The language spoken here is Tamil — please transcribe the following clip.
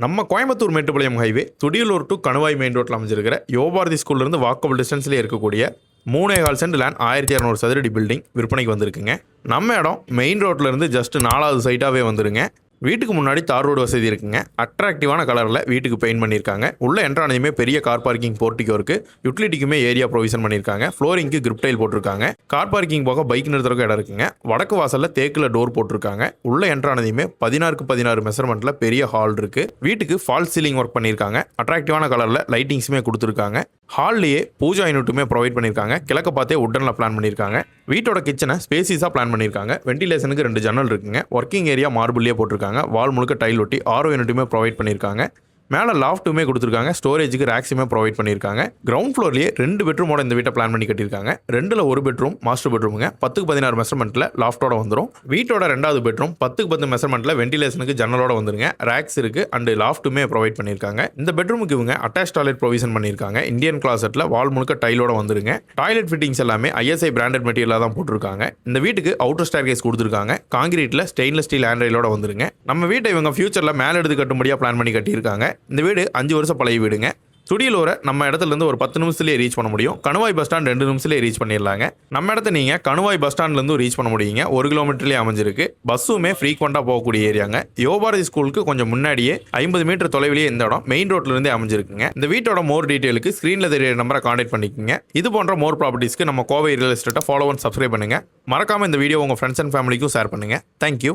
நம்ம Coimbatore Mettupalayam highway Thudiyalur to Kanuvai main ரோட்டில் அமைஞ்சிருக்கிற யோபாரதி ஸ்கூல்லேருந்து வாக்கபிள் டிஸ்டன்ஸ்லேயே இருக்கக்கூடிய 3.25 சென்ட் லேண்ட் 1200 சதுரடி பில்டிங் விற்பனைக்கு வந்திருக்குங்க. நம்ம இடம் மெயின் ரோட்லேருந்து ஜஸ்ட் 4வது சைட்டாகவே வந்துருங்க. வீட்டுக்கு முன்னாடி தார் ரோடு வசதி இருக்குங்க. அட்ராக்டிவான கலரில் வீட்டுக்கு பெயிண்ட் பண்ணியிருக்காங்க. உள்ள என்ட்ரானதுமே பெரிய கார் பார்க்கிங் போர்ட்டிகோ இருக்கு. யூட்டிலிட்டிக்குமே ஏரியா ப்ரொவிஷன் பண்ணியிருக்காங்க. ஃப்ளோரிங்க்கு கிரிப் டைல் போட்டிருக்காங்க. கார் பார்க்கிங் போக பைக் நிறுத்துறதுக்கு இடம் இருக்குங்க. வடக்கு வாசலில் தேக்கில் டோர் போட்டிருக்காங்க. உள்ள என்ட்ரானதுமே 16x16 மெஷர்மெண்ட்டில் பெரிய ஹால் இருக்கு. வீட்டுக்கு ஃபால்ஸ் சீலிங் ஒர்க் பண்ணியிருக்காங்க. அட்ராக்டிவான கலரில் லைட்டிங்ஸுமே கொடுத்துருக்காங்க. ஹால்லேயே பூஜா யூனிட்டுமே ப்ரொவைட் பண்ணியிருக்காங்க. கிழக்க பார்த்தே உட்டனில் பிளான் பண்ணியிருக்காங்க. வீட்டோட கிச்சனை ஸ்பேசிஸாக பிளான் பண்ணியிருக்காங்க. வென்டிலேஷனுக்கு 2 ஜன்னல் இருக்குங்க. ஒர்க்கிங் ஏரியா மார்பிள்லேயே போட்டிருக்காங்க. வால் முழுக்க டைல் ஒட்டி ஆரோ யூனிட்டுமே ப்ரொவைட் பண்ணியிருக்காங்க. மேலே லாஃப்ட்டுமே கொடுத்துருக்காங்க. ஸ்டோரேஜுக்கு ரேக்ஸுமே ப்ரொவைட் பண்ணியிருக்காங்க. கிரவுண்ட் ஃப்ளோர்லேயே 2 பெட்ரூமோட இந்த வீட்டை பிளான் பண்ணி கட்டியிருக்காங்க. 2ல் 1 பெட்ரூம் மாஸ்டர் பெட்ரூமுங்க. 10x16 மெஷர்மெண்ட்டில் லாஃப்டோட வந்துடும். வீட்டோட 2வது பெட்ரூம் 10x10 மெஷர்மெண்ட்டில் வென்டிலேஷனுக்கு ஜன்னலோட வந்துருங்க. ரேக்ஸ் இருக்குது அண்டு லாஃப்ட்டுமே ப்ரொவைட் பண்ணியிருக்காங்க. இந்த பெட்ரூமுக்கு இவங்க அட்டாச் டாய்லெட் ப்ரொவிஷன் பண்ணியிருக்காங்க. இந்தியன் கிளாசெட்டில் வால் முழுக்க டைலோட வந்துருங்க. டாய்லெட் ஃபிட்டிங்ஸ் எல்லாமே ISI பிராண்டட் மெட்டீரியலாக தான் போட்டிருக்காங்க. இந்த வீட்டுக்கு அவுட்டர் ஸ்டேர்கேஸ் கொடுத்துருக்காங்க. காங்கிரீட்டில் ஸ்டெயின்லெஸ் ஸ்டீல் ஹேண்ட்ரைலோட வந்துருங்க. நம்ம வீட்டை இவங்க ஃபியூச்சரில் மேலே எடுத்து கட்டும்படியாக பிளான் பண்ணி கட்டியிருக்காங்க. இந்த வீடு 5 வருஷம் பழைய வீடுங்க. துடியலூரை நம்ம இடத்துலேருந்து ஒரு 10 நிமிஷத்துலேயே ரீச் பண்ண முடியும். கணுவாய் பஸ் ஸ்டாண்ட் 2 நிமிஷத்துலேயே ரீச் பண்ணிடலாங்க. நம்ம இடத்த நீங்கள் கணுவாய் பஸ் ஸ்டாண்ட்லேருந்து ரீச் பண்ண முடியுங்க. 1 கிலோமீட்டர்லேயே அமைஞ்சிருக்கு. பஸ்ஸுமே ஃப்ரீக்வெண்ட்டாக போகக்கூடிய ஏரியாங்க. யோபாரதி ஸ்கூலுக்கு கொஞ்சம் முன்னாடியே 50 மீட்டர் தொலைவிலேயே இந்த இடம் மெயின் ரோட்லேருந்தே அமைஞ்சிருக்குங்க. இந்த வீட்டோட மோர் டீட்டெயிலுக்கு ஸ்க்ரீனில் தெரிய நம்பரை கான்டாக்ட் பண்ணிக்கோங்க. இது போன்ற மோர் ப்ராப்பர்ட்டிஸ்க்கு நம்ம கோவை ரியல் எஸ்டேட்டை ஃபாலோ அண்ட் சப்ஸ்கிரைப் பண்ணுங்கள். மறக்காமல் இந்த வீடியோ உங்கள் ஃப்ரெண்ட்ஸ் அண்ட் ஃபேமிலிக்கும் ஷேர் பண்ணுங்கள். தேங்க்யூ.